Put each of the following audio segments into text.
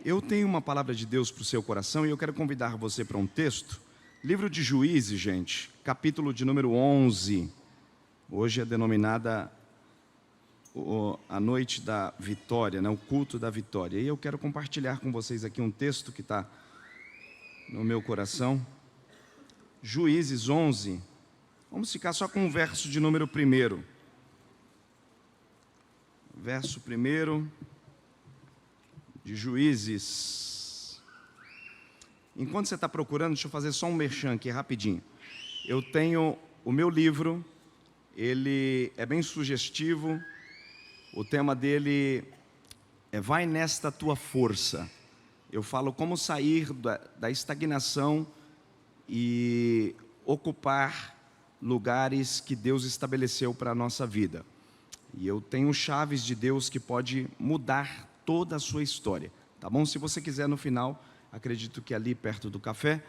Eu tenho uma palavra de Deus para o seu coração e eu quero convidar você para um texto. Livro de Juízes, gente, capítulo de número 11. Hoje é denominada a noite da vitória, né? O culto da vitória. E eu quero compartilhar com vocês aqui um texto que está no meu coração. Juízes 11. Vamos ficar só com o verso de número 1. Verso 1 de Juízes. Enquanto você está procurando, deixa eu fazer só um merchan aqui rapidinho. Eu tenho o meu livro, ele é bem sugestivo. O tema dele é Vai Nesta Tua Força. Eu falo como sair da estagnação e ocupar lugares que Deus estabeleceu para a nossa vida. E eu tenho chaves de Deus que pode mudar toda a sua história, tá bom? Se você quiser, no final, acredito que ali perto do café,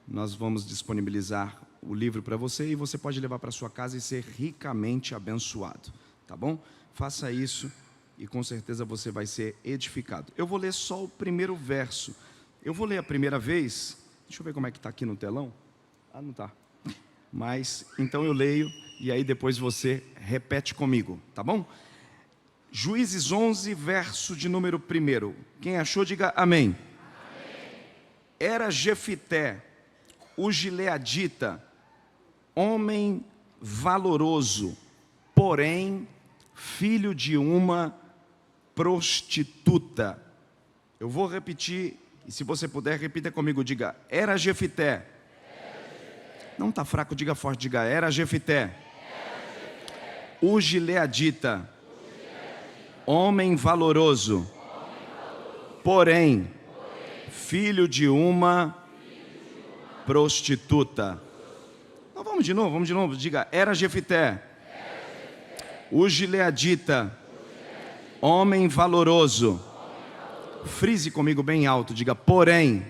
nós vamos disponibilizar o livro para você e você pode levar para sua casa e ser ricamente abençoado, tá bom? Faça isso e com certeza você vai ser edificado. Eu vou ler só o primeiro verso. Eu vou ler a primeira vez. Deixa eu ver como é que está aqui no telão. Ah, não está. Mas, então eu leio e aí depois você repete comigo, tá bom? Juízes 11, verso de número 1. Quem achou, diga amém. Amém. Era Jefité, o gileadita, homem valoroso, porém filho de uma prostituta. Eu vou repetir, e se você puder, repita comigo, diga, era Jefité. Não está fraco, diga forte, diga, era Jefité, o gileadita, homem valoroso, porém, filho de uma prostituta. Então, vamos de novo, diga, era Jefité, o gileadita, homem valoroso. Frise comigo bem alto, diga, porém,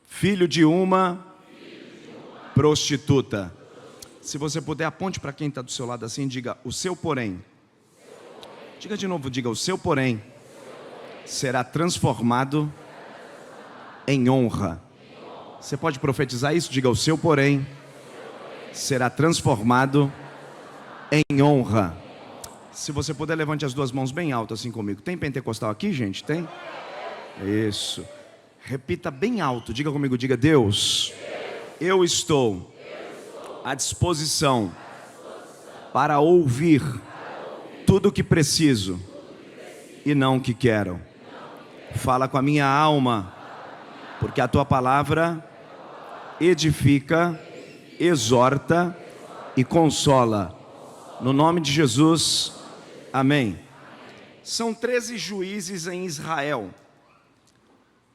filho de uma prostituta. Se você puder, aponte para quem está do seu lado assim, diga, o seu porém. Diga de novo, diga, o seu porém será transformado em honra. Você pode profetizar isso? Diga, o seu porém será transformado em honra. Se você puder, levante as duas mãos bem alto assim comigo. Tem pentecostal aqui, gente? Tem? Isso. Repita bem alto, diga comigo, diga, Deus, eu estou à disposição para ouvir tudo o que preciso e não o que quero. Fala com a minha alma, porque a tua palavra edifica, exorta e consola. No nome de Jesus, amém. São 13 juízes em Israel,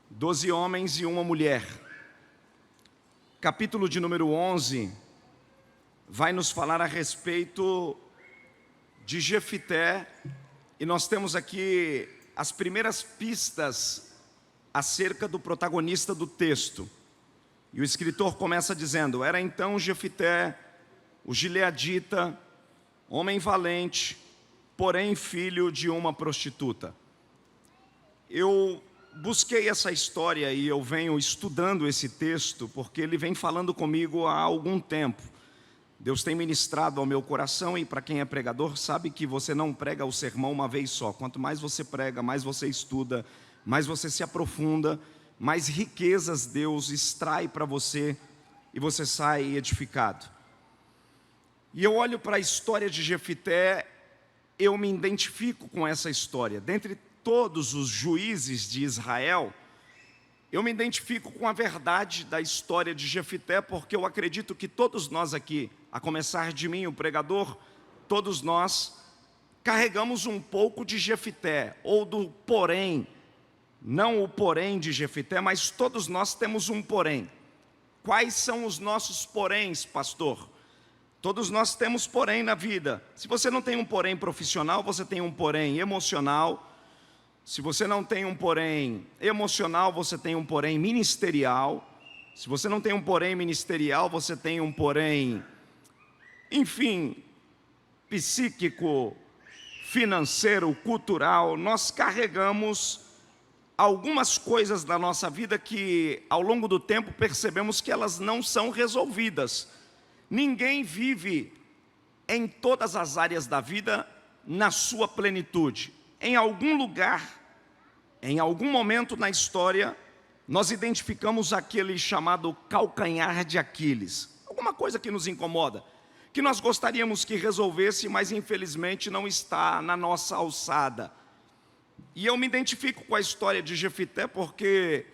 12 homens e uma mulher. Capítulo de número 11 vai nos falar a respeito de Jefité, e nós temos aqui as primeiras pistas acerca do protagonista do texto. E o escritor começa dizendo, era então Jefité, o gileadita, homem valente, porém filho de uma prostituta. Eu busquei essa história e eu venho estudando esse texto porque ele vem falando comigo há algum tempo. Deus tem ministrado ao meu coração e para quem é pregador sabe que você não prega o sermão uma vez só. Quanto mais você prega, mais você estuda, mais você se aprofunda, mais riquezas Deus extrai para você e você sai edificado. E eu olho para a história de Jefité, eu me identifico com essa história. Dentre todos os juízes de Israel, eu me identifico com a verdade da história de Jefité, porque eu acredito que todos nós aqui, a começar de mim, o pregador, todos nós carregamos um pouco de Jefité, ou do porém, não o porém de Jefité, mas todos nós temos um porém. Quais são os nossos poréns, pastor? Todos nós temos porém na vida. Se você não tem um porém profissional, você tem um porém emocional. Se você não tem um porém emocional, você tem um porém ministerial. Se você não tem um porém ministerial, você tem um porém, enfim, psíquico, financeiro, cultural. Nós carregamos algumas coisas da nossa vida que, ao longo do tempo, percebemos que elas não são resolvidas. Ninguém vive em todas as áreas da vida na sua plenitude. Em algum lugar, em algum momento na história, nós identificamos aquele chamado calcanhar de Aquiles. Alguma coisa que nos incomoda, que nós gostaríamos que resolvesse, mas infelizmente não está na nossa alçada. E eu me identifico com a história de Jefité, porque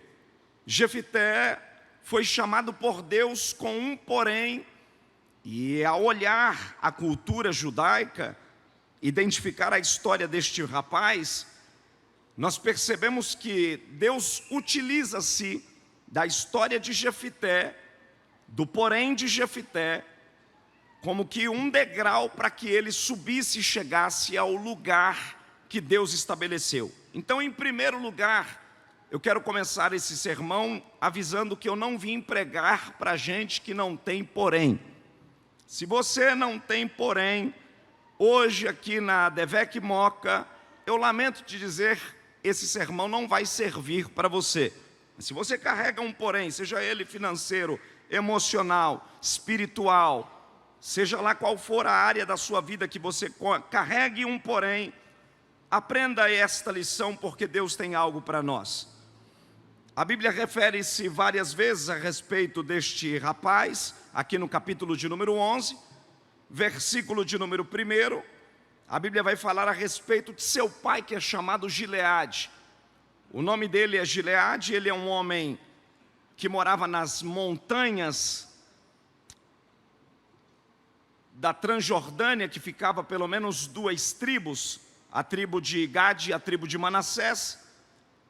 Jefité foi chamado por Deus com um porém, e ao olhar a cultura judaica, identificar a história deste rapaz, nós percebemos que Deus utiliza-se da história de Jefité, do porém de Jefité, como que um degrau para que ele subisse e chegasse ao lugar que Deus estabeleceu. Então, em primeiro lugar, eu quero começar esse sermão avisando que eu não vim pregar para gente que não tem porém. Se você não tem porém, hoje aqui na Devec Moca, eu lamento te dizer, esse sermão não vai servir para você. Se você carrega um porém, seja ele financeiro, emocional, espiritual, seja lá qual for a área da sua vida que você carregue um porém, aprenda esta lição, porque Deus tem algo para nós. A Bíblia refere-se várias vezes a respeito deste rapaz, aqui no capítulo de número 11, versículo de número 1, a Bíblia vai falar a respeito de seu pai, que é chamado Gileade. O nome dele é Gileade, ele é um homem que morava nas montanhas da Transjordânia, que ficava pelo menos 2 tribos, a tribo de Gade e a tribo de Manassés.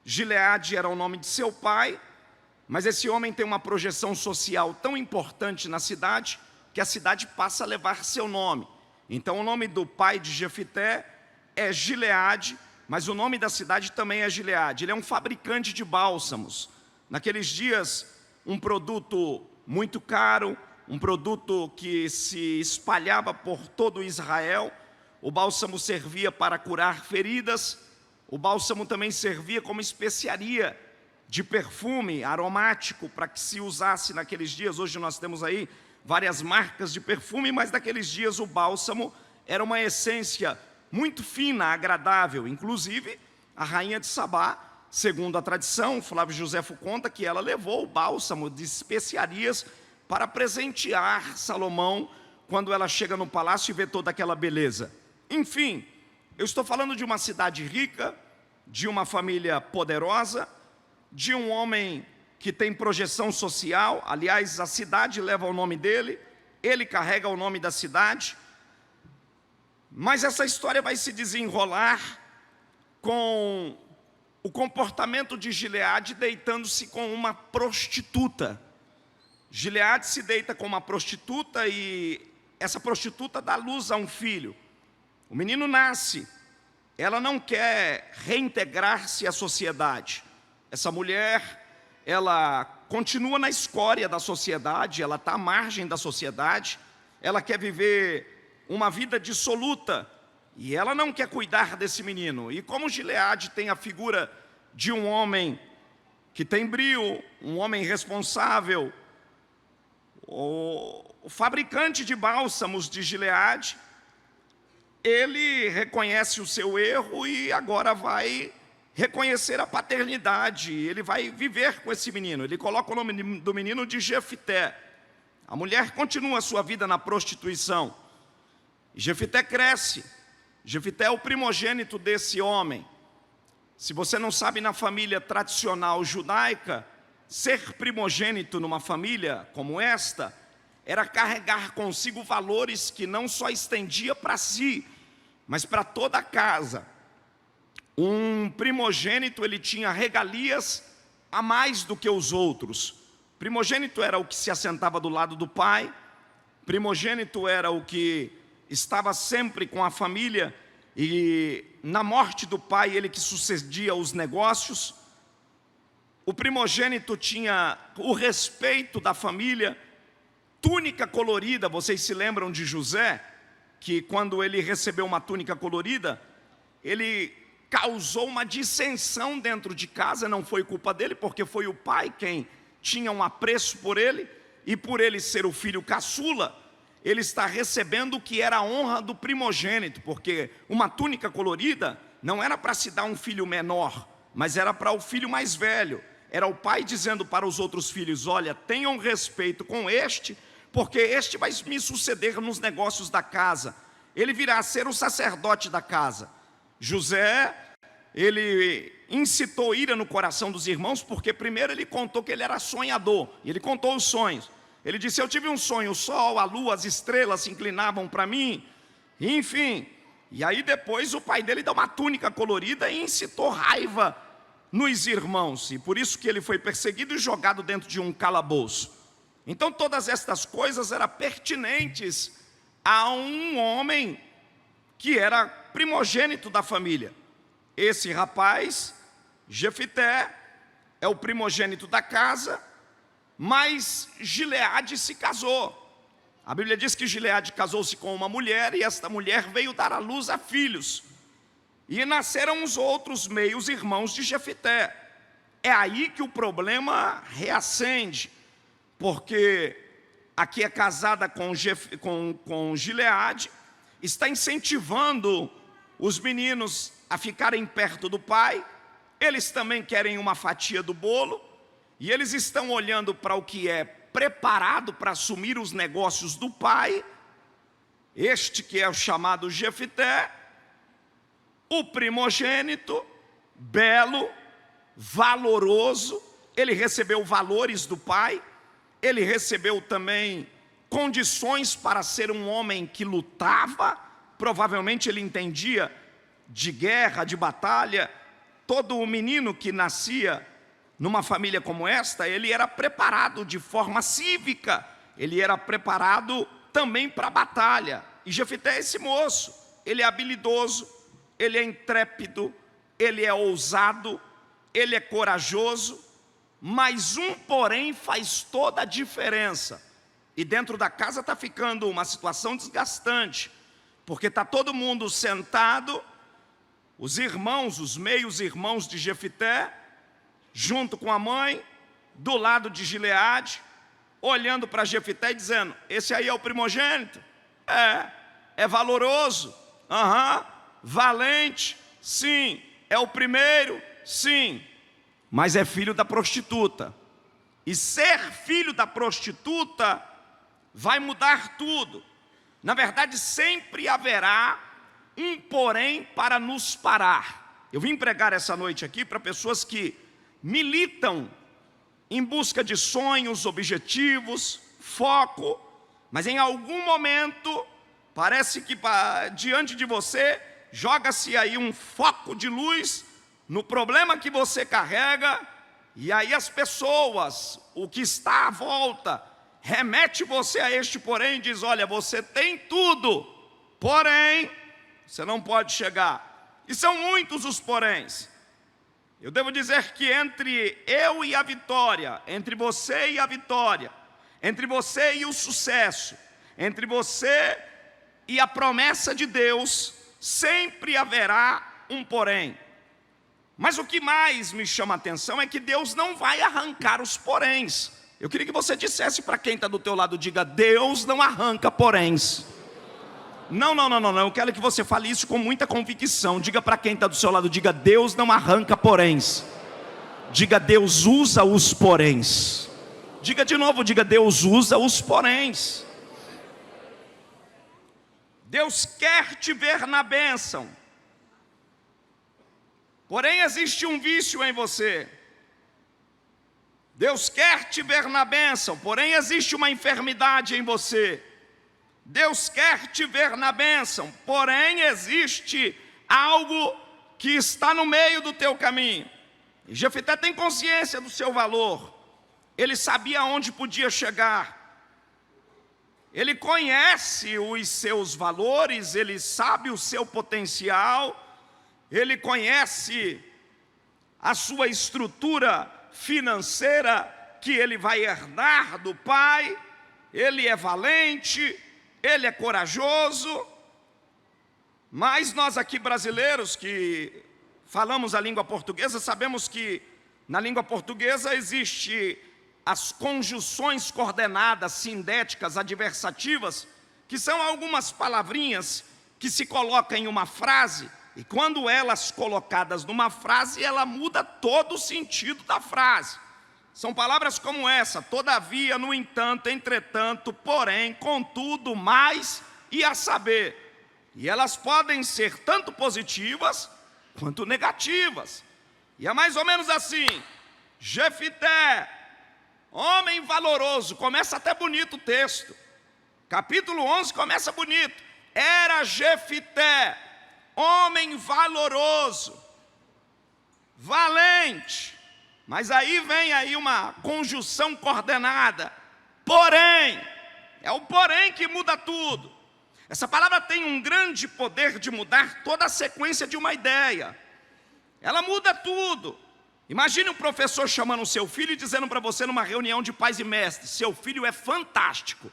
Gileade era o nome de seu pai, mas esse homem tem uma projeção social tão importante na cidade, que a cidade passa a levar seu nome. Então o nome do pai de Jefité é Gileade, mas o nome da cidade também é Gileade. Ele é um fabricante de bálsamos. Naqueles dias, um produto muito caro, um produto que se espalhava por todo Israel. O bálsamo servia para curar feridas, o bálsamo também servia como especiaria de perfume aromático para que se usasse naqueles dias. Hoje nós temos aí várias marcas de perfume, mas naqueles dias o bálsamo era uma essência muito fina, agradável. Inclusive, a rainha de Sabá, segundo a tradição, Flávio Josefo conta que ela levou o bálsamo de especiarias para presentear Salomão quando ela chega no palácio e vê toda aquela beleza. Enfim, eu estou falando de uma cidade rica, de uma família poderosa, de um homem que tem projeção social. Aliás, a cidade leva o nome dele, ele carrega o nome da cidade. Mas essa história vai se desenrolar com o comportamento de Gileade deitando-se com uma prostituta. Gileade se deita com uma prostituta e essa prostituta dá luz a um filho. O menino nasce, ela não quer reintegrar-se à sociedade. Essa mulher, ela continua na escória da sociedade, ela está à margem da sociedade, ela quer viver uma vida dissoluta, e ela não quer cuidar desse menino. E como Gileade tem a figura de um homem que tem brio, um homem responsável, o fabricante de bálsamos de Gileade, ele reconhece o seu erro e agora vai reconhecer a paternidade. Ele vai viver com esse menino. Ele coloca o nome do menino de Jefité. A mulher continua a sua vida na prostituição. Jefité cresce. Jefité é o primogênito desse homem. Se você não sabe, na família tradicional judaica, ser primogênito numa família como esta era carregar consigo valores que não só estendia para si, mas para toda a casa. Um primogênito, ele tinha regalias a mais do que os outros. Primogênito era o que se assentava do lado do pai, primogênito era o que estava sempre com a família, e na morte do pai, ele que sucedia os negócios. O primogênito tinha o respeito da família, túnica colorida. Vocês se lembram de José, que quando ele recebeu uma túnica colorida, ele causou uma dissensão dentro de casa. Não foi culpa dele, porque foi o pai quem tinha um apreço por ele, e por ele ser o filho caçula, ele está recebendo o que era a honra do primogênito, porque uma túnica colorida não era para se dar a um filho menor, mas era para o filho mais velho. Era o pai dizendo para os outros filhos: olha, tenham respeito com este, porque este vai me suceder nos negócios da casa, ele virá a ser o sacerdote da casa. José, ele incitou ira no coração dos irmãos, porque primeiro ele contou que ele era sonhador, e ele contou os sonhos. Ele disse: eu tive um sonho, o sol, a lua, as estrelas se inclinavam para mim, enfim. E aí depois o pai dele deu uma túnica colorida e incitou raiva nos irmãos, e por isso que ele foi perseguido e jogado dentro de um calabouço. Então todas estas coisas eram pertinentes a um homem que era primogênito da família. Esse rapaz, Jefité, é o primogênito da casa, mas Gileade se casou. A Bíblia diz que Gileade casou-se com uma mulher, e esta mulher veio dar à luz a filhos. E nasceram os outros meios irmãos de Jefité. É aí que o problema reacende, porque aqui é casada com Gileade, está incentivando os meninos a ficarem perto do pai. Eles também querem uma fatia do bolo, e eles estão olhando para o que é preparado para assumir os negócios do pai, este que é o chamado Jefité, o primogênito, belo, valoroso. Ele recebeu valores do pai, ele recebeu também condições para ser um homem que lutava. Provavelmente ele entendia de guerra, de batalha. Todo o menino que nascia numa família como esta, ele era preparado de forma cívica, ele era preparado também para a batalha. E Jefité é esse moço, ele é habilidoso, ele é intrépido, ele é ousado, ele é corajoso, mas um porém faz toda a diferença. E dentro da casa está ficando uma situação desgastante, porque está todo mundo sentado, os irmãos, os meios irmãos de Jefité, junto com a mãe, do lado de Gileade, olhando para Jefité e dizendo: esse aí é o primogênito? É valoroso, valente, sim. É o primeiro, sim, mas é filho da prostituta. E ser filho da prostituta vai mudar tudo. Na verdade, sempre haverá um porém para nos parar. Eu vim pregar essa noite aqui para pessoas que militam em busca de sonhos, objetivos, foco, mas em algum momento parece que diante de você joga-se aí um foco de luz no problema que você carrega, e aí as pessoas, o que está à volta, remete você a este porém e diz: olha, você tem tudo, porém você não pode chegar. E são muitos os poréns. Eu devo dizer que entre eu e a vitória, entre você e a vitória, entre você e o sucesso, entre você e a promessa de Deus, sempre haverá um porém. Mas o que mais me chama a atenção é que Deus não vai arrancar os poréns. Eu queria que você dissesse para quem está do teu lado: diga: Deus não arranca poréns. Não, eu quero que você fale isso com muita convicção. Diga para quem está do seu lado, diga: Deus não arranca poréns. Diga: Deus usa os poréns. Diga de novo, diga: Deus usa os poréns. Deus quer te ver na bênção, porém existe um vício em você. Deus quer te ver na bênção, porém existe uma enfermidade em você. Deus quer te ver na bênção, porém existe algo que está no meio do teu caminho. E Jefité tem consciência do seu valor, ele sabia onde podia chegar, ele conhece os seus valores, ele sabe o seu potencial, ele conhece a sua estrutura financeira que ele vai herdar do pai. Ele é valente, ele é corajoso. Mas nós aqui brasileiros que falamos a língua portuguesa, sabemos que na língua portuguesa existe as conjunções coordenadas, sindéticas, adversativas, que são algumas palavrinhas que se colocam em uma frase, e quando elas colocadas numa frase, ela muda todo o sentido da frase. São palavras como essa: todavia, no entanto, entretanto, porém, contudo, mais e a saber. E elas podem ser tanto positivas quanto negativas. E é mais ou menos assim: Jefité, homem valoroso. Começa até bonito o texto. Capítulo 11 começa bonito. Era Jefité, homem valoroso, valente. Mas aí vem aí uma conjunção coordenada. Porém, é o porém que muda tudo. Essa palavra tem um grande poder de mudar toda a sequência de uma ideia. Ela muda tudo. Imagine um professor chamando o seu filho e dizendo para você numa reunião de pais e mestres: seu filho é fantástico,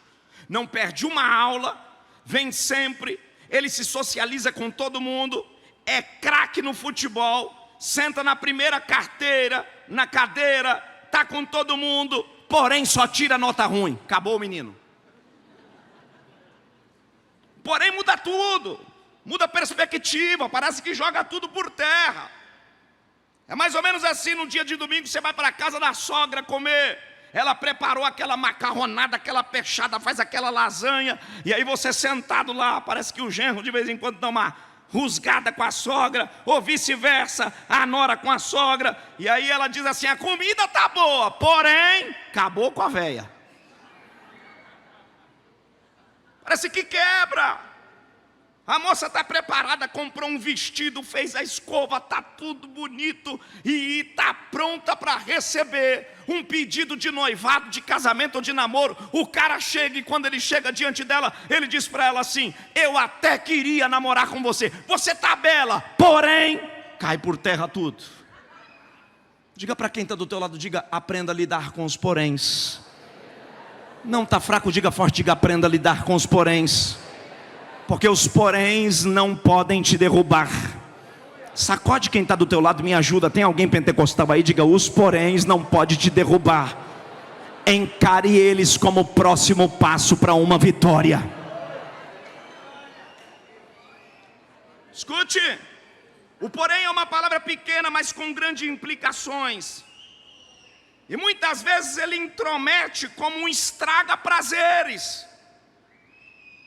não perde uma aula, vem sempre, ele se socializa com todo mundo, é craque no futebol, senta na primeira carteira, na cadeira, está com todo mundo, porém só tira nota ruim. Acabou o menino. Porém muda tudo, muda a perspectiva, parece que joga tudo por terra. É mais ou menos assim: no dia de domingo você vai para a casa da sogra comer, ela preparou aquela macarronada, aquela peixada, faz aquela lasanha, e aí você sentado lá, parece que o genro de vez em quando dá uma rusgada com a sogra, ou vice-versa, a nora com a sogra, e aí ela diz assim: a comida tá boa, porém, acabou com a véia. Parece que quebra. A moça está preparada, comprou um vestido, fez a escova, está tudo bonito e está pronta para receber um pedido de noivado, de casamento ou de namoro. O cara chega e quando ele chega diante dela, ele diz para ela assim: eu até queria namorar com você, você está bela, porém, cai por terra tudo. Diga para quem está do teu lado, diga: aprenda a lidar com os poréns. Não está fraco, diga forte, diga: aprenda a lidar com os poréns. Porque os poréns não podem te derrubar. Sacode quem está do teu lado, me ajuda. Tem alguém pentecostal aí? Diga: os poréns não podem te derrubar. Encare eles como o próximo passo para uma vitória. Escute, o porém é uma palavra pequena, mas com grandes implicações. E muitas vezes ele intromete como um estraga-prazeres.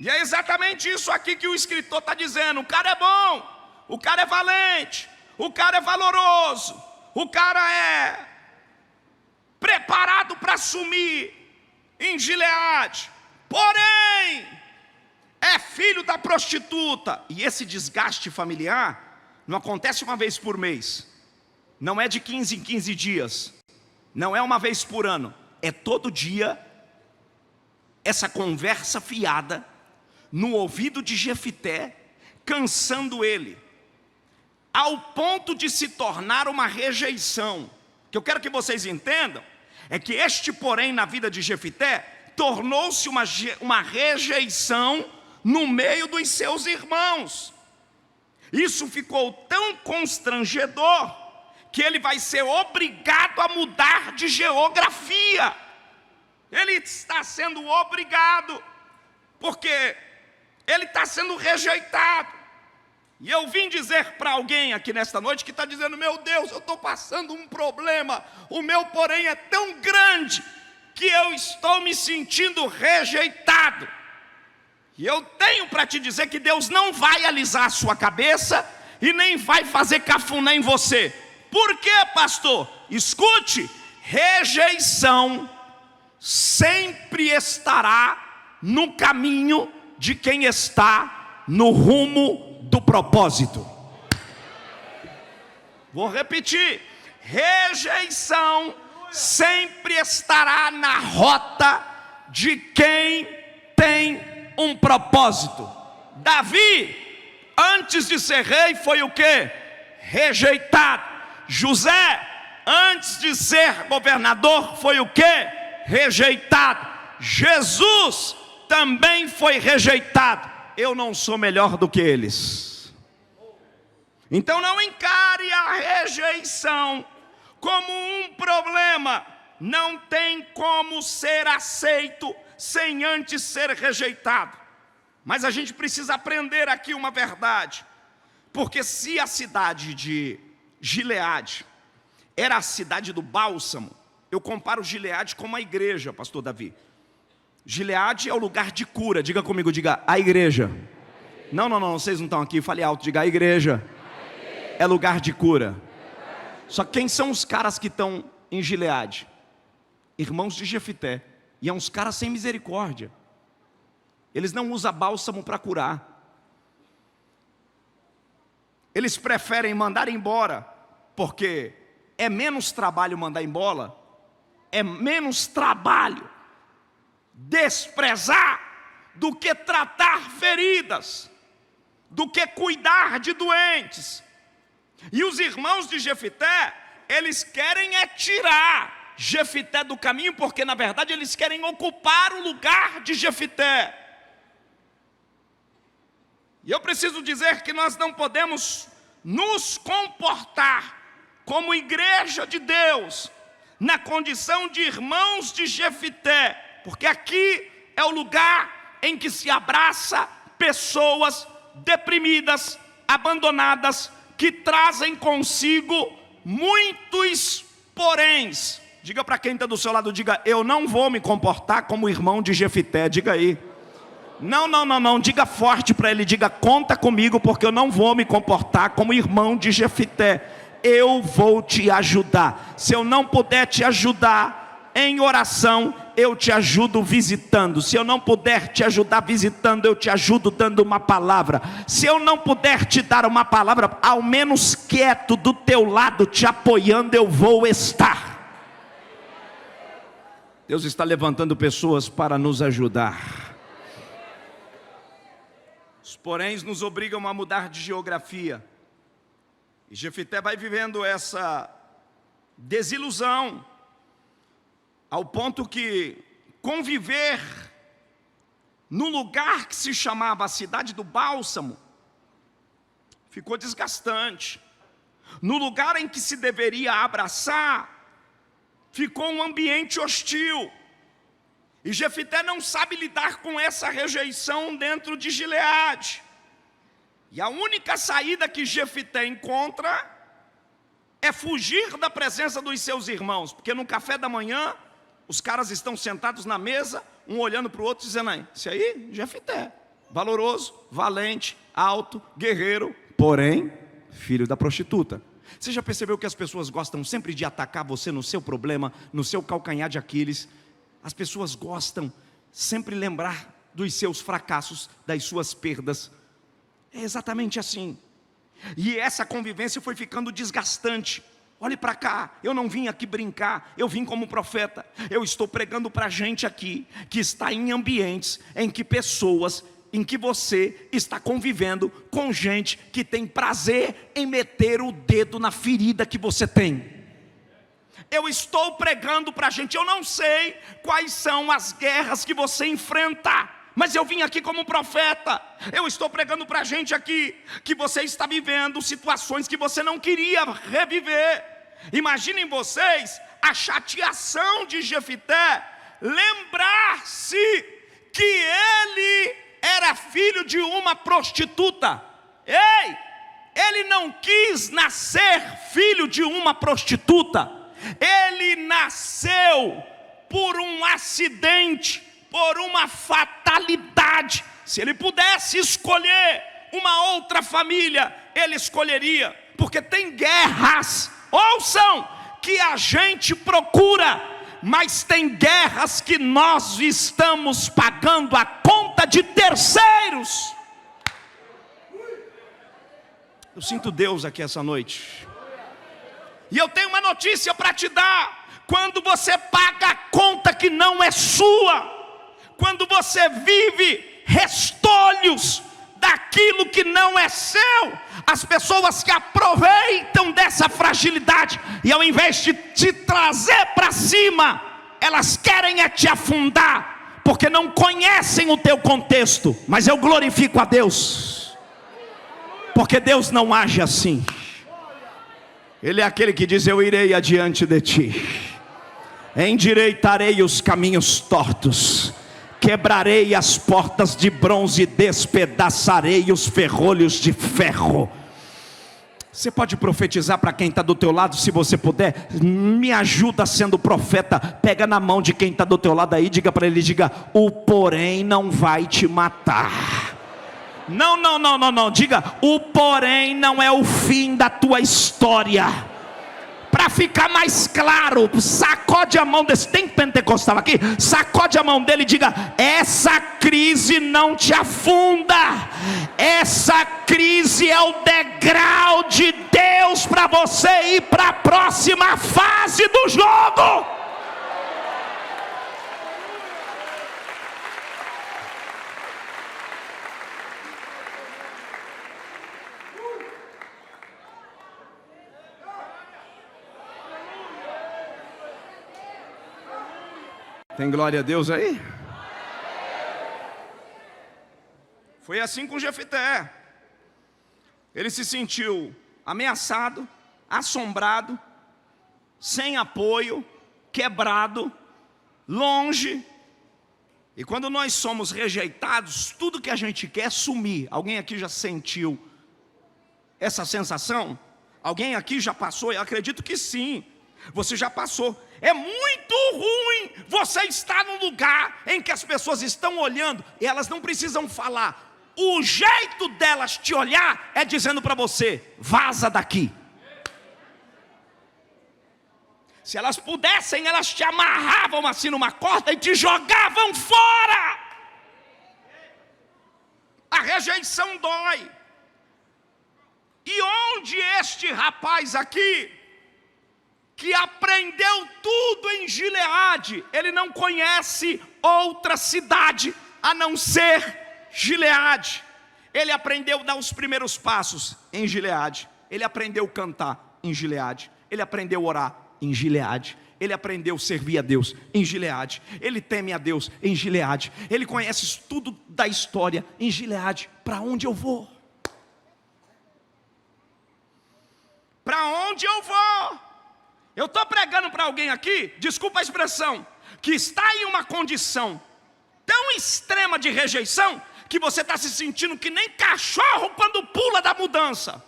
E é exatamente isso aqui que o escritor está dizendo: o cara é bom, o cara é valente, o cara é valoroso, o cara é preparado para assumir em Gileade, porém é filho da prostituta. E esse desgaste familiar não acontece uma vez por mês, não é de 15 em 15 dias, não é uma vez por ano, é todo dia essa conversa fiada no ouvido de Jefité, cansando ele, ao ponto de se tornar uma rejeição. O que eu quero que vocês entendam é que este porém na vida de Jefité tornou-se uma rejeição no meio dos seus irmãos. Isso ficou tão constrangedor que ele vai ser obrigado a mudar de geografia. Ele está sendo obrigado, porque ele está sendo rejeitado. E eu vim dizer para alguém aqui nesta noite que está dizendo: meu Deus, eu estou passando um problema, o meu porém é tão grande que eu estou me sentindo rejeitado. E eu tenho para te dizer que Deus não vai alisar a sua cabeça e nem vai fazer cafuné em você. Por quê, pastor? Escute, rejeição sempre estará no caminho de quem está no rumo do propósito. Vou repetir: rejeição sempre estará na rota de quem tem um propósito. Davi, antes de ser rei, foi o quê? Rejeitado. José, antes de ser governador, foi o quê? Rejeitado. Jesus também foi rejeitado. Eu não sou melhor do que eles. Então não encare a rejeição como um problema. Não tem como ser aceito sem antes ser rejeitado. Mas a gente precisa aprender aqui uma verdade. Porque se a cidade de Gileade era a cidade do bálsamo, eu comparo Gileade com a igreja, pastor Davi. Gileade é o lugar de cura. Diga comigo, diga a igreja. Não, vocês não estão aqui, fale alto, diga a igreja. É lugar de cura. Só que quem são os caras que estão em Gileade? Irmãos de Jefité. E é uns caras sem misericórdia. Eles não usam bálsamo para curar. Eles preferem mandar embora, porque é menos trabalho mandar embora, é menos trabalho desprezar do que tratar feridas, do que cuidar de doentes. E os irmãos de Jefité, eles querem tirar Jefité do caminho, porque na verdade eles querem ocupar o lugar de Jefité. E eu preciso dizer que nós não podemos nos comportar como igreja de Deus na condição de irmãos de Jefité, porque aqui é o lugar em que se abraça pessoas deprimidas, abandonadas, que trazem consigo muitos poréns. Diga para quem está do seu lado, diga: eu não vou me comportar como irmão de Jefité. Diga aí. Não, diga forte para ele, diga: conta comigo, porque eu não vou me comportar como irmão de Jefité. Eu vou te ajudar. Se eu não puder te ajudar em oração, eu te ajudo visitando. Se eu não puder te ajudar visitando, eu te ajudo dando uma palavra. Se eu não puder te dar uma palavra, ao menos quieto do teu lado, te apoiando, eu vou estar. Deus está levantando pessoas para nos ajudar. Os poréns nos obrigam a mudar de geografia. E Jefité vai vivendo essa desilusão, ao ponto que conviver no lugar que se chamava a cidade do bálsamo ficou desgastante. No lugar em que se deveria abraçar, ficou um ambiente hostil. E Jefité não sabe lidar com essa rejeição dentro de Gileade. E a única saída que Jefité encontra é fugir da presença dos seus irmãos. Porque no café da manhã, os caras estão sentados na mesa, um olhando para o outro, dizendo: aí, esse aí, Jefité, valoroso, valente, alto, guerreiro, porém, filho da prostituta. Você já percebeu que as pessoas gostam sempre de atacar você no seu problema, no seu calcanhar de Aquiles? As pessoas gostam sempre lembrar dos seus fracassos, das suas perdas. É exatamente assim. E essa convivência foi ficando desgastante. Olhe para cá, eu não vim aqui brincar, eu vim como profeta. Eu estou pregando para gente aqui que está em ambientes em que pessoas, em que você está convivendo com gente que tem prazer em meter o dedo na ferida que você tem. Eu estou pregando para a gente, eu não sei quais são as guerras que você enfrenta, mas eu vim aqui como profeta. Eu estou pregando para a gente aqui que você está vivendo situações que você não queria reviver. Imaginem vocês a chateação de Jefité, lembrar-se que ele era filho de uma prostituta. Ei, ele não quis nascer filho de uma prostituta. Ele nasceu por um acidente, por uma fatalidade. Se ele pudesse escolher uma outra família, ele escolheria. Porque tem guerras, ouçam, que a gente procura, mas tem guerras que nós estamos pagando a conta de terceiros. Eu sinto Deus aqui essa noite. E eu tenho uma notícia para te dar: quando você paga a conta que não é sua, quando você vive restolhos daquilo que não é seu, as pessoas se aproveitam dessa fragilidade, e ao invés de te trazer para cima, elas querem te afundar, porque não conhecem o teu contexto. Mas eu glorifico a Deus. Porque Deus não age assim. Ele é aquele que diz: eu irei adiante de ti, endireitarei os caminhos tortos, quebrarei as portas de bronze, despedaçarei os ferrolhos de ferro. Você pode profetizar para quem está do teu lado, se você puder? Me ajuda sendo profeta. Pega na mão de quem está do teu lado aí, diga para ele, diga: o porém não vai te matar. Não, diga: o porém não é o fim da tua história. Para ficar mais claro, sacode a mão desse, tem pentecostal aqui? Sacode a mão dele e diga: essa crise não te afunda, essa crise é o degrau de Deus para você ir para a próxima fase do jogo. Tem glória a Deus aí? Foi assim com Jefité. Ele se sentiu ameaçado, assombrado, sem apoio, quebrado, longe. E quando nós somos rejeitados, tudo que a gente quer é sumir. Alguém aqui já sentiu essa sensação? Alguém aqui já passou? Eu acredito que sim. Você já passou. É muito ruim você estar num lugar em que as pessoas estão olhando e elas não precisam falar. O jeito delas te olhar é dizendo para você: vaza daqui. Se elas pudessem, elas te amarravam assim numa corda e te jogavam fora. A rejeição dói. E onde este rapaz aqui, que aprendeu tudo em Gileade, ele não conhece outra cidade a não ser Gileade. Ele aprendeu a dar os primeiros passos em Gileade. Ele aprendeu a cantar em Gileade. Ele aprendeu a orar em Gileade. Ele aprendeu a servir a Deus em Gileade. Ele teme a Deus em Gileade. Ele conhece tudo da história em Gileade. Para onde eu vou? Para onde eu vou? Eu estou pregando para alguém aqui, desculpa a expressão, que está em uma condição tão extrema de rejeição, que você está se sentindo que nem cachorro quando pula da mudança.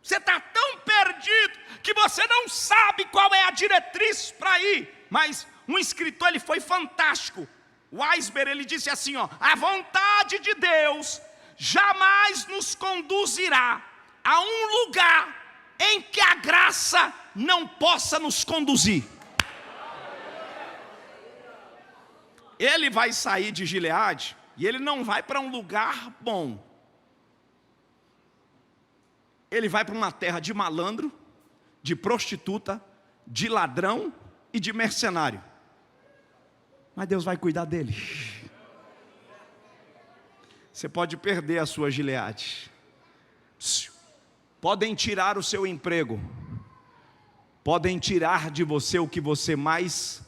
Você está tão perdido, que você não sabe qual é a diretriz para ir. Mas um escritor, ele foi fantástico. O Weisber, ele disse assim, ó: a vontade de Deus jamais nos conduzirá a um lugar em que a graça não possa nos conduzir. Ele vai sair de Gileade e ele não vai para um lugar bom. Ele vai para uma terra de malandro, de prostituta, de ladrão e de mercenário. Mas Deus vai cuidar dele. Você pode perder a sua Gileade. Podem tirar o seu emprego, podem tirar de você o que você mais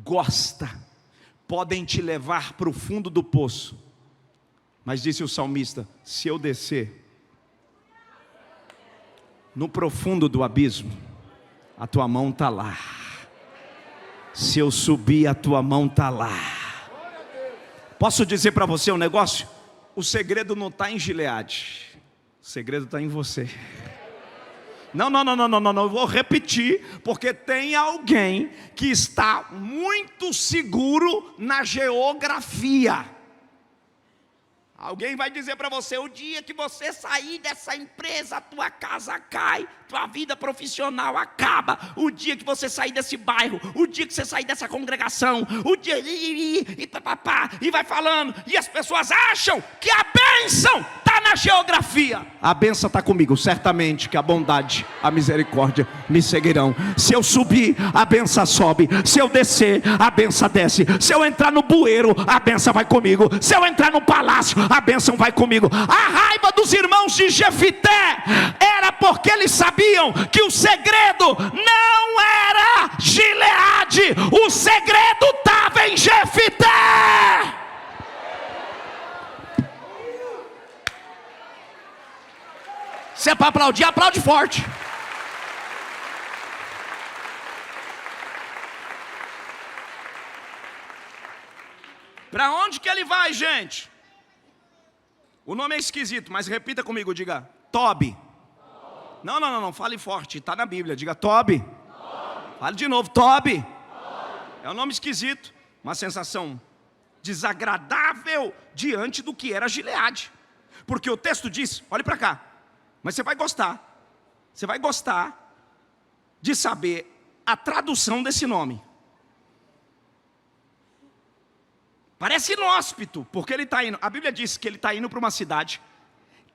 gosta, podem te levar para o fundo do poço. Mas disse o salmista: se eu descer no profundo do abismo, a tua mão está lá. Se eu subir, a tua mão está lá. Posso dizer para você um negócio? O segredo não está em Gileade. O segredo está em você. Não, eu vou repetir, porque tem alguém que está muito seguro na geografia. Alguém vai dizer para você: o dia que você sair dessa empresa, a tua casa cai, tua vida profissional acaba. O dia que você sair desse bairro, o dia que você sair dessa congregação, o dia e vai falando, e as pessoas acham que a bênção está na geografia. A bênção está comigo, certamente que a bondade, a misericórdia me seguirão. Se eu subir, a bênção sobe. Se eu descer, a bênção desce. Se eu entrar no bueiro, a bênção vai comigo. Se eu entrar no palácio, a bênção vai comigo. A raiva dos irmãos de Jefité era porque eles sabiam que o segredo não era Gileade, o segredo estava em Jefité. Se é para aplaudir, aplaude forte. Para onde que ele vai, gente? O nome é esquisito, mas repita comigo, diga Tobi. Não, fale forte, está na Bíblia, diga Tobi. Fale de novo, Tobi. É um nome esquisito, uma sensação desagradável diante do que era Gileade. Porque o texto diz, olhe para cá, mas você vai gostar de saber a tradução desse nome. Parece inóspito, porque ele está indo, a Bíblia diz que ele está indo para uma cidade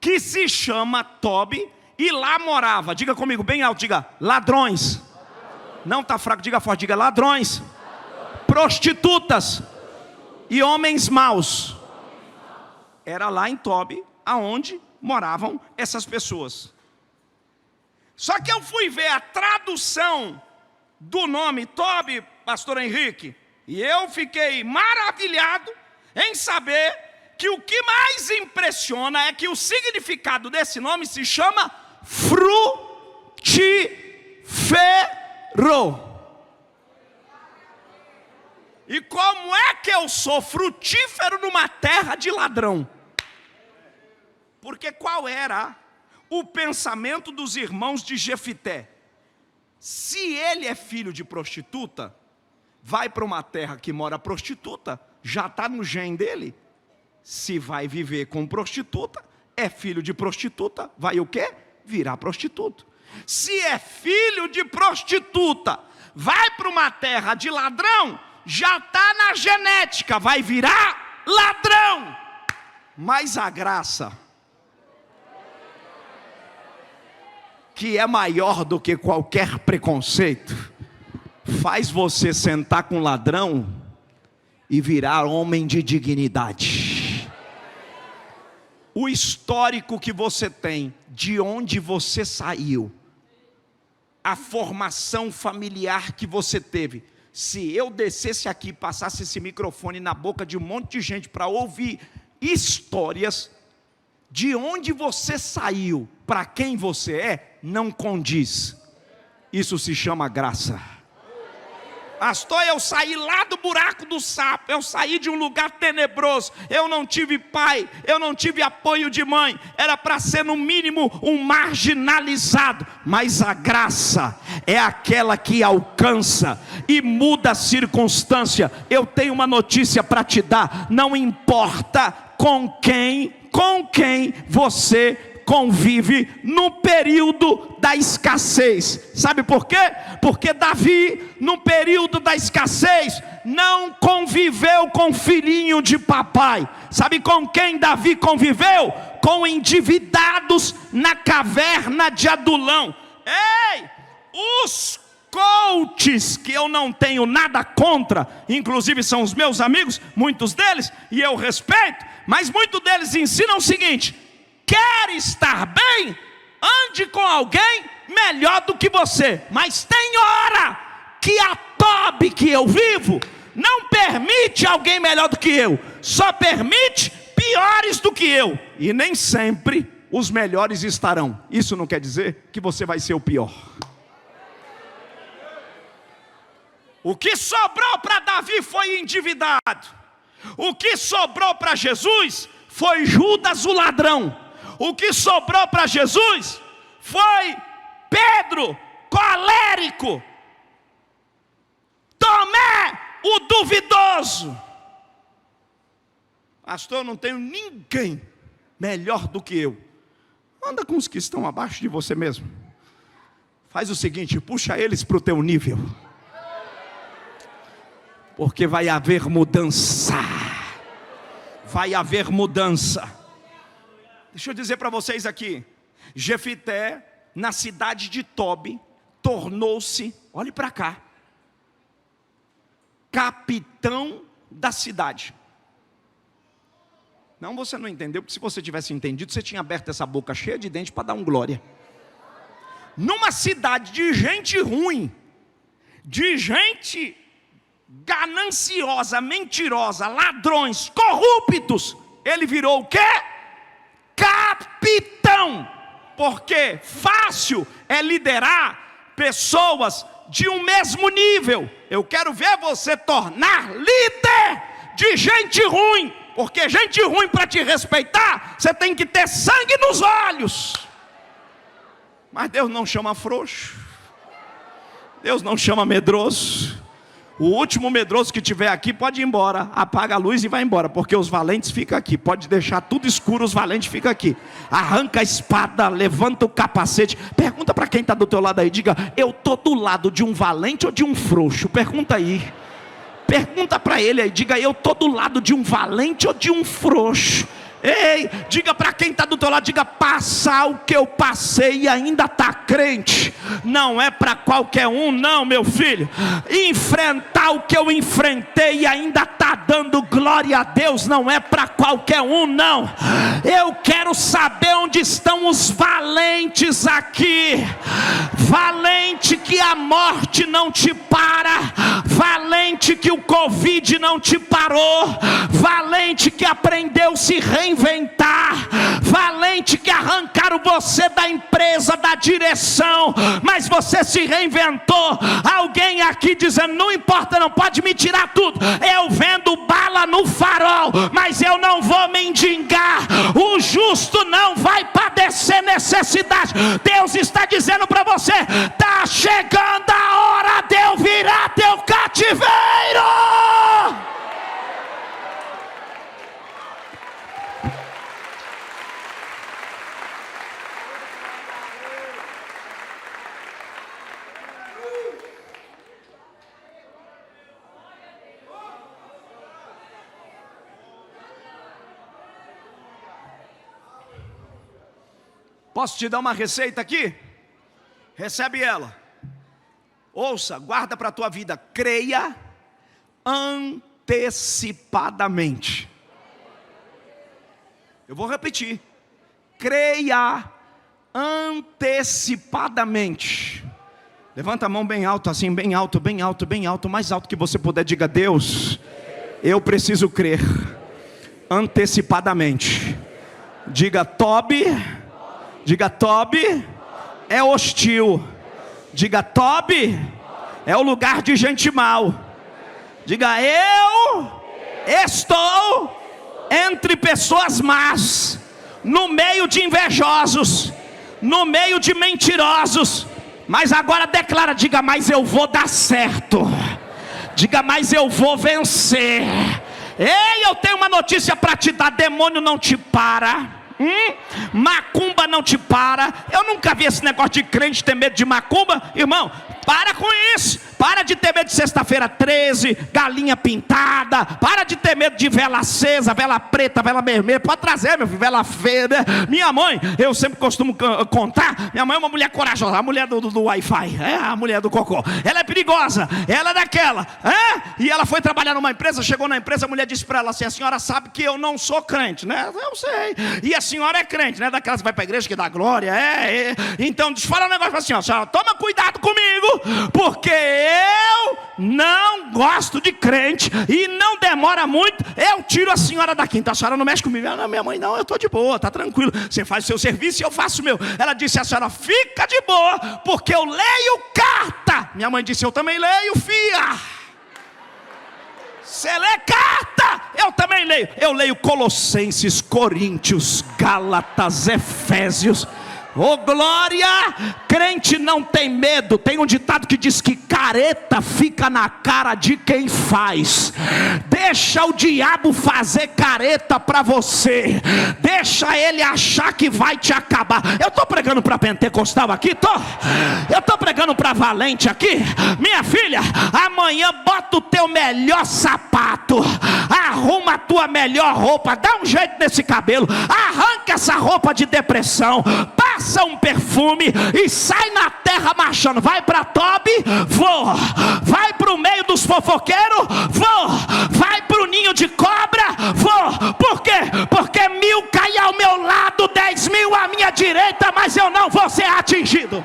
que se chama Tobi, e lá morava, diga comigo bem alto, diga ladrões. Não está fraco, diga forte, diga ladrões, prostitutas e homens maus. Era lá em Tobi aonde moravam essas pessoas. Só que eu fui ver a tradução do nome Tobi, pastor Henrique, e eu fiquei maravilhado em saber que o que mais impressiona é que o significado desse nome se chama frutífero. E como é que eu sou frutífero numa terra de ladrão? Porque qual era o pensamento dos irmãos de Jefité? Se ele é filho de prostituta, vai para uma terra que mora prostituta, já está no gene dele. Se vai viver com prostituta, é filho de prostituta, vai o quê? Virar prostituto. Se é filho de prostituta, vai para uma terra de ladrão, já está na genética, vai virar ladrão. Mas a graça, que é maior do que qualquer preconceito, faz você sentar com ladrão e virar homem de dignidade. O histórico que você tem, de onde você saiu, a formação familiar que você teve. Se eu descesse aqui e passasse esse microfone na boca de um monte de gente para ouvir histórias, de onde você saiu, para quem você é, não condiz. Isso se chama graça. Pastor, eu saí lá do buraco do sapo, eu saí de um lugar tenebroso, eu não tive pai, eu não tive apoio de mãe, era para ser no mínimo um marginalizado, mas a graça é aquela que alcança e muda a circunstância. Eu tenho uma notícia para te dar, não importa com quem você convive no período da escassez. Sabe por quê? Porque Davi, no período da escassez, não conviveu com filhinho de papai. Sabe com quem Davi conviveu? Com endividados na caverna de Adulão. Ei, os coaches, que eu não tenho nada contra, inclusive são os meus amigos, muitos deles, e eu respeito, mas muitos deles ensinam o seguinte: quer estar bem? Ande com alguém melhor do que você. Mas tem hora que a Tobi que eu vivo não permite alguém melhor do que eu, só permite piores do que eu. E nem sempre os melhores estarão. Isso não quer dizer que você vai ser o pior. O que sobrou para Davi foi endividado. O que sobrou para Jesus foi Judas o ladrão. O que sobrou para Jesus foi Pedro, colérico, Tomé, o duvidoso. Pastor, eu não tenho ninguém melhor do que eu. Anda com os que estão abaixo de você mesmo. Faz o seguinte, puxa eles para o teu nível. Porque vai haver mudança. Vai haver mudança. Deixa eu dizer para vocês aqui, Jefité, na cidade de Tobi, tornou-se, olhe para cá, capitão da cidade. Não, você não entendeu, porque se você tivesse entendido, você tinha aberto essa boca cheia de dente para dar um glória. Numa cidade de gente ruim, de gente gananciosa, mentirosa, ladrões, corruptos, ele virou o quê? Capitão. porque fácil é liderar pessoas de um mesmo nível. Eu quero ver você tornar líder de gente ruim, porque gente ruim, para te respeitar, você tem que ter sangue nos olhos. Mas Deus não chama frouxo, Deus não chama medroso. O último medroso que tiver aqui pode ir embora. Apaga a luz e vai embora, porque os valentes ficam aqui. Pode deixar tudo escuro, os valentes ficam aqui. Arranca a espada, levanta o capacete. Pergunta para quem está do teu lado aí. Diga, eu estou do lado de um valente ou de um frouxo? Pergunta aí. Pergunta para ele aí. Diga, eu estou do lado de um valente ou de um frouxo? Ei, diga para quem está do teu lado, diga, passar o que eu passei e ainda está crente, não é para qualquer um não, meu filho. Enfrentar o que eu enfrentei e ainda está dando glória a Deus, não é para qualquer um não. Eu quero saber onde estão os valentes aqui. Valente que a morte não te para, valente que o Covid não te parou, valente que aprendeu a se reinventar, valente que arrancaram você da empresa, da direção, mas você se reinventou. Alguém aqui dizendo, não importa, não pode me tirar tudo, eu vendo bala no farol, mas eu não vou mendigar. O justo não vai padecer necessidade. Deus está dizendo para você, está chegando a hora de eu virar teu cativeiro. Posso te dar uma receita aqui? Recebe ela. Ouça, guarda para a tua vida. Creia antecipadamente. Eu vou repetir. Creia antecipadamente. Levanta a mão bem alto, assim, bem alto, bem alto, bem alto, mais alto que você puder. Diga, Deus, eu preciso crer antecipadamente. Diga, Tobi é hostil. Diga, Tobi é o lugar de gente mal. Diga, eu estou entre pessoas más, no meio de invejosos, no meio de mentirosos. Mas agora declara, diga, mas eu vou dar certo. Diga, mas eu vou vencer. Ei, eu tenho uma notícia para te dar. Demônio não te para. Macumba não te para. Eu nunca vi esse negócio de crente ter medo de macumba. Irmão, para com isso. Para de ter medo de sexta-feira 13, galinha pintada. Para de ter medo de vela acesa, vela preta, vela vermelha. Pode trazer, meu filho, vela feia, né? Minha mãe, eu sempre costumo contar. Minha mãe é uma mulher corajosa, a mulher do Wi-Fi, a mulher do cocô. Ela é perigosa, ela é daquela, e ela foi trabalhar numa empresa. Chegou na empresa, a mulher disse para ela assim, a senhora sabe que eu não sou crente, né? Eu sei. E a senhora é crente, né? Daquelas que vai para a igreja que dá glória. Então, deixa eu falar um negócio para a senhora. Toma cuidado comigo, porque eu não gosto de crente e não demora muito, eu tiro a senhora daqui. Então a senhora não mexe comigo. Não, minha mãe, não, eu estou de boa, está tranquilo. Você faz o seu serviço e eu faço o meu. Ela disse, a senhora fica de boa, porque eu leio carta. Minha mãe disse, eu também leio, filha. Você lê carta? Eu também leio. Eu leio Colossenses, Coríntios, Gálatas, Efésios. Oh glória! Crente não tem medo. Tem um ditado que diz que careta fica na cara de quem faz. Deixa o diabo fazer careta para você. Deixa ele achar que vai te acabar. Eu estou pregando para pentecostal aqui? Eu estou pregando para valente aqui? Minha filha, amanhã bota o teu melhor sapato, arruma a tua melhor roupa, dá um jeito nesse cabelo, arranca essa roupa de depressão, passa um perfume e sai na terra marchando. Vai para Tobi? Vou. Vai para o meio dos fofoqueiros? Vou. Vai para o ninho de cobra? Vou. Por quê? Porque 1000 caem ao meu lado, 10.000 à minha direita, mas eu não vou ser atingido.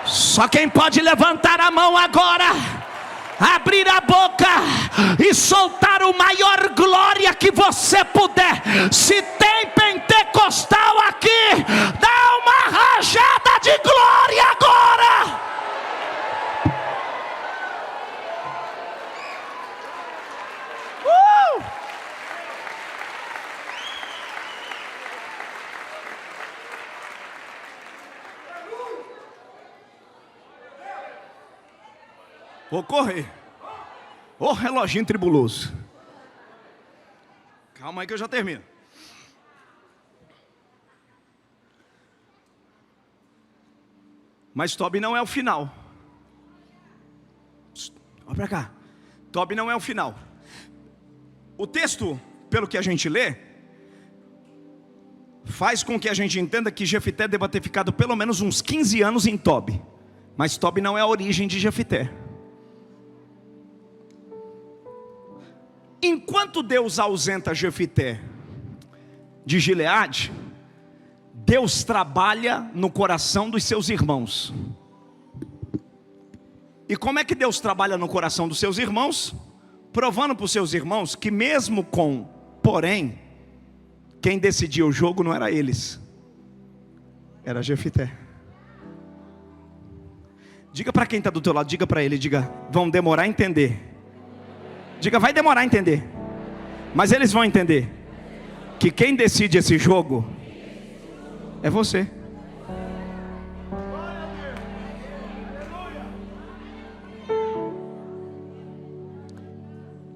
Só quem pode levantar a mão agora, abrir a boca e soltar o maior glória que você puder. Se tem pentecostal pentecostal aqui, dá uma rajada de glória agora. Vou correr. Ô reloginho tribuloso. Calma aí que eu já termino. Mas Tobi não é o final. Olha para cá. Tobi não é o final. O texto, pelo que a gente lê, faz com que a gente entenda que Jefité deva ter ficado pelo menos uns 15 anos em Tobi. Mas Tobi não é a origem de Jefité. Enquanto Deus ausenta Jefité de Gileade, Deus trabalha no coração dos seus irmãos. E como é que Deus trabalha no coração dos seus irmãos? Provando para os seus irmãos que mesmo com porém, quem decidia o jogo não era eles, era Jefité. Diga para quem está do teu lado, diga para ele, diga, vão demorar a entender. Diga, vai demorar a entender, mas eles vão entender que quem decide esse jogo é você.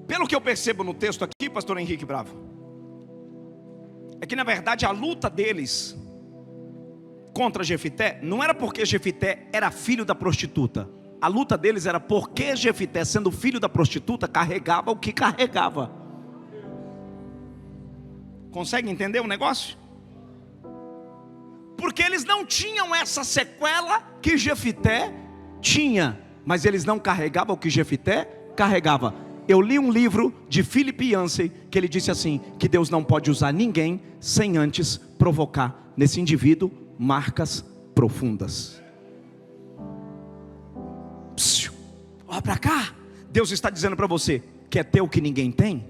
Pelo que eu percebo no texto aqui, pastor Henrique Bravo, é que na verdade a luta deles contra Jefité não era porque Jefité era filho da prostituta. A luta deles era porque Jefité, sendo filho da prostituta, carregava o que carregava. Consegue entender o negócio? Porque eles não tinham essa sequela que Jefité tinha, mas eles não carregavam o que Jefité carregava. Eu li um livro de Philip Yancey, que ele disse assim, que Deus não pode usar ninguém sem antes provocar nesse indivíduo marcas profundas. Olha para cá. Deus está dizendo para você, quer ter o que ninguém tem?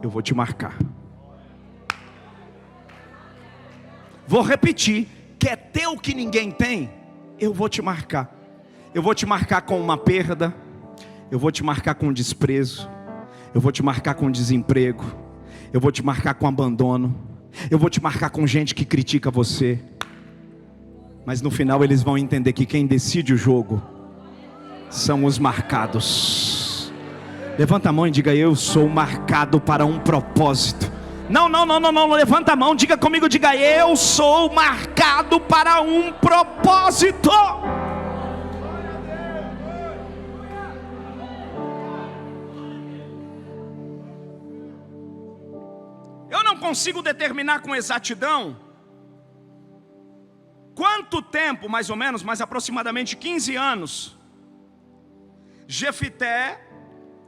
Eu vou te marcar. Vou repetir, quer ter o que ninguém tem? Eu vou te marcar. Eu vou te marcar com uma perda, eu vou te marcar com desprezo, eu vou te marcar com desemprego, eu vou te marcar com abandono, eu vou te marcar com gente que critica você. Mas no final eles vão entender que quem decide o jogo são os marcados. Levanta a mão e diga, eu sou marcado para um propósito. Não, levanta a mão, diga comigo, diga, eu sou marcado para um propósito. Eu não consigo determinar com exatidão quanto tempo, mais ou menos, mas aproximadamente 15 anos, Jefité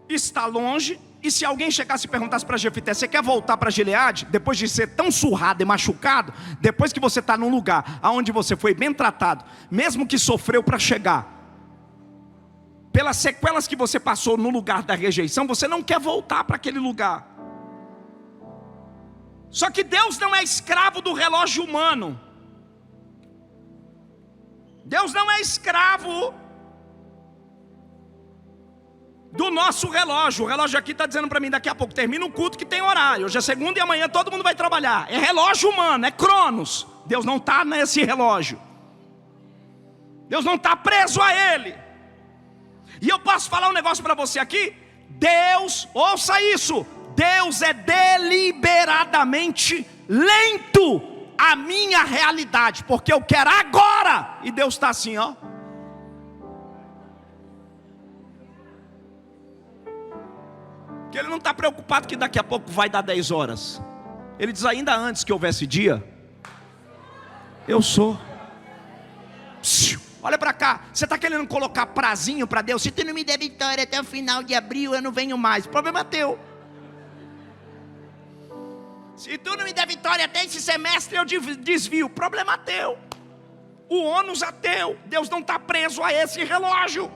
está longe. E se alguém chegasse e perguntasse para Jefité, você quer voltar para Gileade? Depois de ser tão surrado e machucado, depois que você está num lugar onde você foi bem tratado, mesmo que sofreu para chegar, pelas sequelas que você passou no lugar da rejeição, você não quer voltar para aquele lugar. Só que Deus não é escravo do relógio humano. Deus não é escravo do nosso relógio. O relógio aqui está dizendo para mim, daqui a pouco termina o culto que tem horário. Hoje é segunda e amanhã todo mundo vai trabalhar. É relógio humano, é Cronos. Deus não está nesse relógio. Deus não está preso a ele. E eu posso falar um negócio para você aqui. Deus, ouça isso, Deus é deliberadamente lento à minha realidade, porque eu quero agora. E Deus está assim, ó. Que ele não está preocupado que daqui a pouco vai dar 10 horas. Ele diz, ainda antes que houvesse dia, eu sou. Olha para cá, você está querendo colocar prazinho para Deus? Se tu não me der vitória até o final de abril, eu não venho mais. Problema é teu. Se tu não me der vitória até esse semestre, eu desvio. Problema teu. O ônus é teu. Deus não está preso a esse relógio.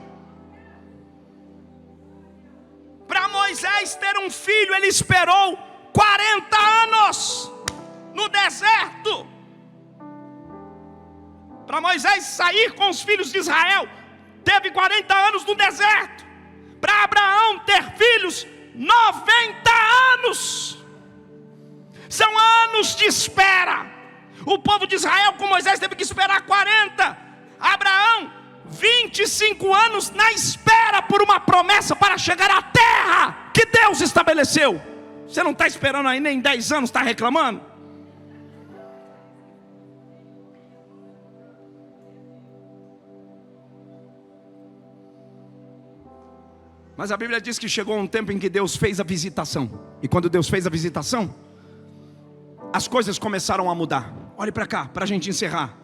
Para Moisés ter um filho, ele esperou 40 anos no deserto. Para Moisés sair com os filhos de Israel, teve 40 anos no deserto. Para Abraão ter filhos, 90 anos. São anos de espera. O povo de Israel com Moisés teve que esperar 40. Abraão, 25 anos na espera por uma promessa para chegar à terra que Deus estabeleceu. Você não está esperando aí nem 10 anos, está reclamando? Mas a Bíblia diz que chegou um tempo em que Deus fez a visitação. E quando Deus fez a visitação, as coisas começaram a mudar. Olhe para cá, para a gente encerrar.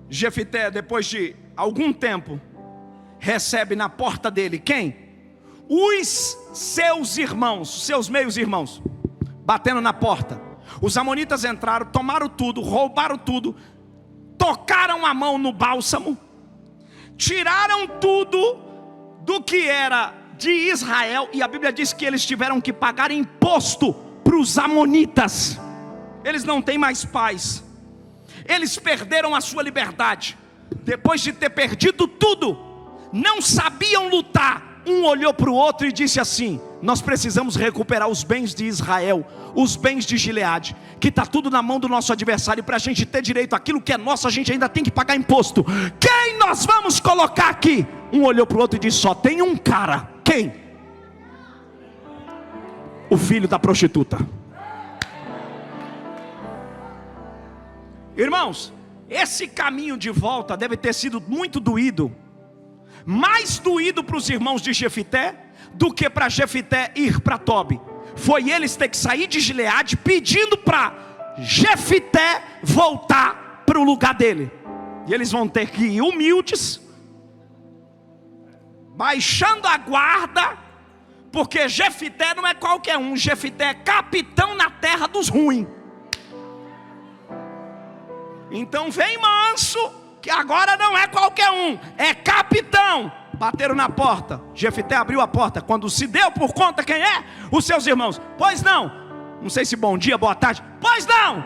Jefité, depois de algum tempo, recebe na porta dele quem? Os seus irmãos, seus meios irmãos, batendo na porta. Os amonitas entraram, tomaram tudo, roubaram tudo, tocaram a mão no bálsamo, tiraram tudo do que era de Israel. E a Bíblia diz que eles tiveram que pagar imposto para os amonitas. Eles não têm mais paz. Eles perderam a sua liberdade. Depois de ter perdido tudo, não sabiam lutar. Um olhou para o outro e disse assim: nós precisamos recuperar os bens de Israel, os bens de Gileade, que está tudo na mão do nosso adversário. E para a gente ter direito àquilo que é nosso, a gente ainda tem que pagar imposto. Quem nós vamos colocar aqui? Um olhou para o outro e disse: só tem um cara. Quem? O filho da prostituta. Irmãos, esse caminho de volta deve ter sido muito doído. Mais doído para os irmãos de Jefité do que para Jefité ir para Tobi. Foi eles ter que sair de Gileade pedindo para Jefité voltar para o lugar dele. E eles vão ter que ir humildes, baixando a guarda, porque Jefité não é qualquer um. Jefité é capitão na terra dos ruins. Então vem manso, que agora não é qualquer um, é capitão. Bateram na porta, Jefité abriu a porta. Quando se deu por conta quem é? Os seus irmãos. Pois não, não sei se bom dia, boa tarde. Pois não.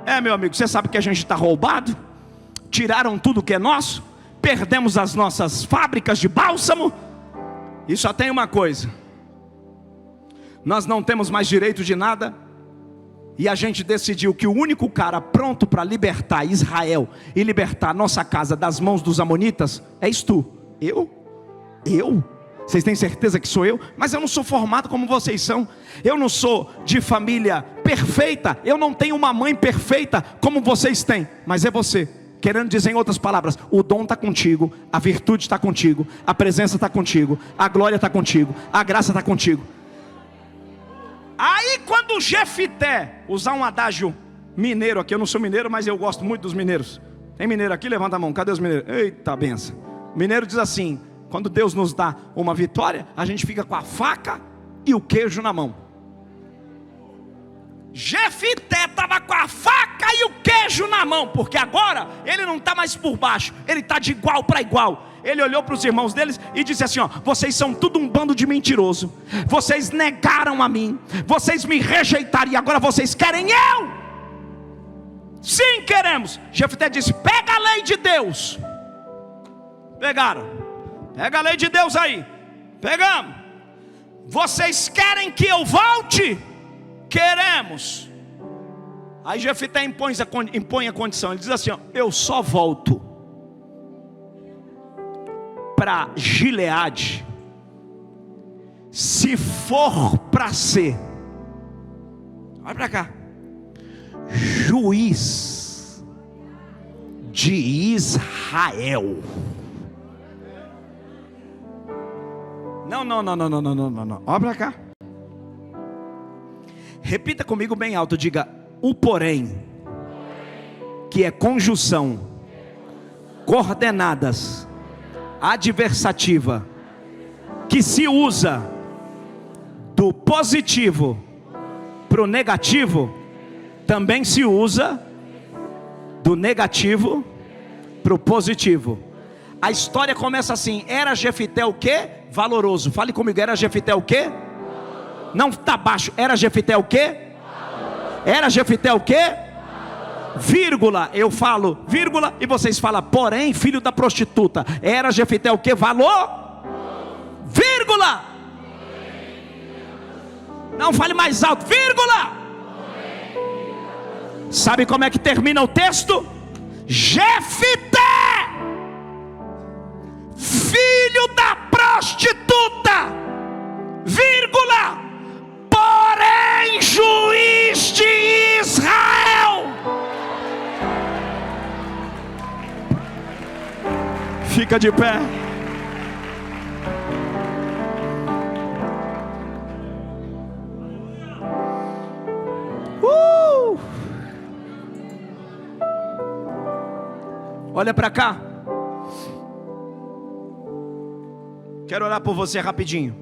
É, meu amigo, você sabe que a gente está roubado. Tiraram tudo que é nosso. Perdemos as nossas fábricas de bálsamo. E só tem uma coisa: nós não temos mais direito de nada. E a gente decidiu que o único cara pronto para libertar Israel e libertar nossa casa das mãos dos amonitas és tu. Eu? Vocês têm certeza que sou eu? Mas eu não sou formado como vocês são. Eu não sou de família perfeita. Eu não tenho uma mãe perfeita como vocês têm. Mas é você. Querendo dizer em outras palavras, o dom está contigo, a virtude está contigo, a presença está contigo, a glória está contigo, a graça está contigo. Aí quando Jefité, usar um adágio mineiro aqui, eu não sou mineiro, mas eu gosto muito dos mineiros. Tem mineiro aqui? Levanta a mão, cadê os mineiros? Eita benção. O mineiro diz assim: quando Deus nos dá uma vitória, a gente fica com a faca e o queijo na mão. Jefité estava com a faca e o queijo na mão, porque agora ele não está mais por baixo, ele está de igual para igual. Ele olhou para os irmãos deles e disse assim: ó, vocês são tudo um bando de mentiroso. Vocês negaram a mim, vocês me rejeitaram, e agora vocês querem eu? Sim, queremos. Jefité disse: pega a lei de Deus. Pegaram. Pega a lei de Deus aí. Pegamos. Vocês querem que eu volte? Queremos. Aí Jefité impõe a condição. Ele diz assim: ó, eu só volto para Gileade se for para ser, olha para cá, juiz de Israel. Não, olha para cá. Repita comigo bem alto, diga: o porém, que é conjunção, coordenadas, adversativa, que se usa do positivo para o negativo, também se usa do negativo para o positivo. A história começa assim: era Jefité o quê? Valoroso. Fale comigo, era Jefité o quê? Não está baixo. Era Jefité o quê? Era Jefité o quê? Vírgula. Eu falo vírgula e vocês falam porém filho da prostituta. Era Jefité o quê? Valor? Vírgula. Não fale mais alto. Vírgula. Sabe como é que termina o texto? Jefité, filho da prostituta, vírgula, porém juiz de Israel. Fica de pé. Olha para cá. Quero orar por você rapidinho.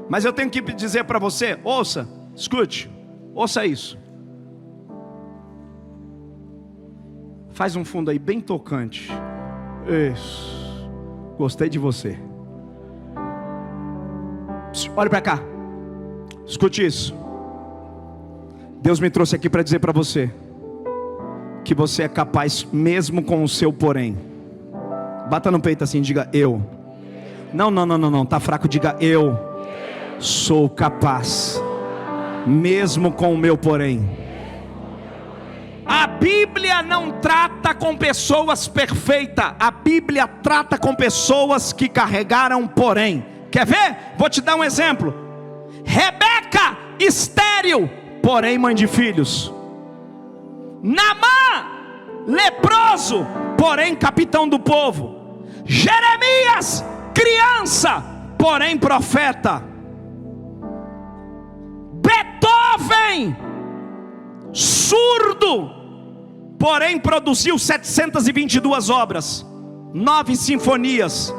Mas eu tenho que dizer para você, ouça, escute, ouça isso. Faz um fundo aí bem tocante. Isso. Gostei de você. Olha para cá. Escute isso. Deus me trouxe aqui para dizer para você que você é capaz mesmo com o seu porém. Bata no peito assim, diga eu. Não, tá fraco, diga eu sou capaz mesmo com o meu porém. A Bíblia não trata com pessoas perfeitas. A Bíblia trata com pessoas que carregaram porém. Quer ver? Vou te dar um exemplo. Rebeca, estéril, porém mãe de filhos. Naamã, leproso, porém capitão do povo. Jeremias, criança, porém profeta. Beethoven, surdo, porém produziu 722 obras, 9 sinfonias,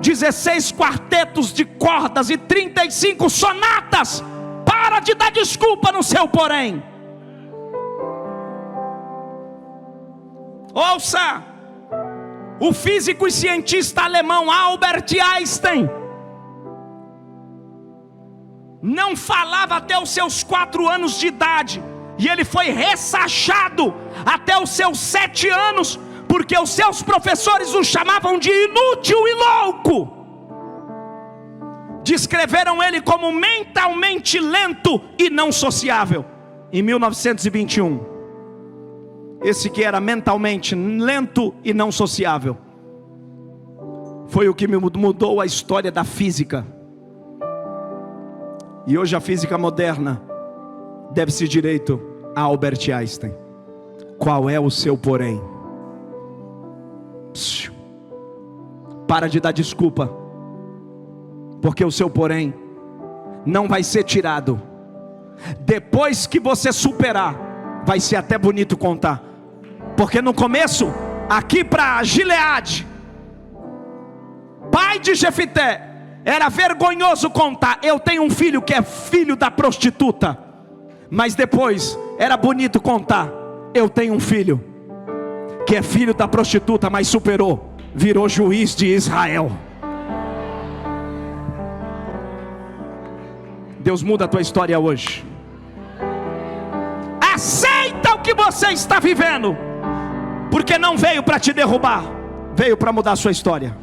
16 quartetos de cordas e 35 sonatas. Para de dar desculpa no seu porém. Ouça, o físico e cientista alemão Albert Einstein não falava até os seus 4 anos de idade, e ele foi ressachado até os seus 7 anos, porque os seus professores o chamavam de inútil e louco. Descreveram ele como mentalmente lento e não sociável. Em 1921, esse que era mentalmente lento e não sociável foi o que me mudou a história da física. E hoje a física moderna deve-se direito a Albert Einstein. Qual é o seu porém? Para de dar desculpa, porque o seu porém não vai ser tirado. Depois que você superar, vai ser até bonito contar. Porque no começo, aqui para Gileade, pai de Jefité, era vergonhoso contar: eu tenho um filho que é filho da prostituta. Mas depois era bonito contar: eu tenho um filho que é filho da prostituta, mas superou, virou juiz de Israel. Deus muda a tua história hoje. Aceita o que você está vivendo, porque não veio para te derrubar, veio para mudar a sua história.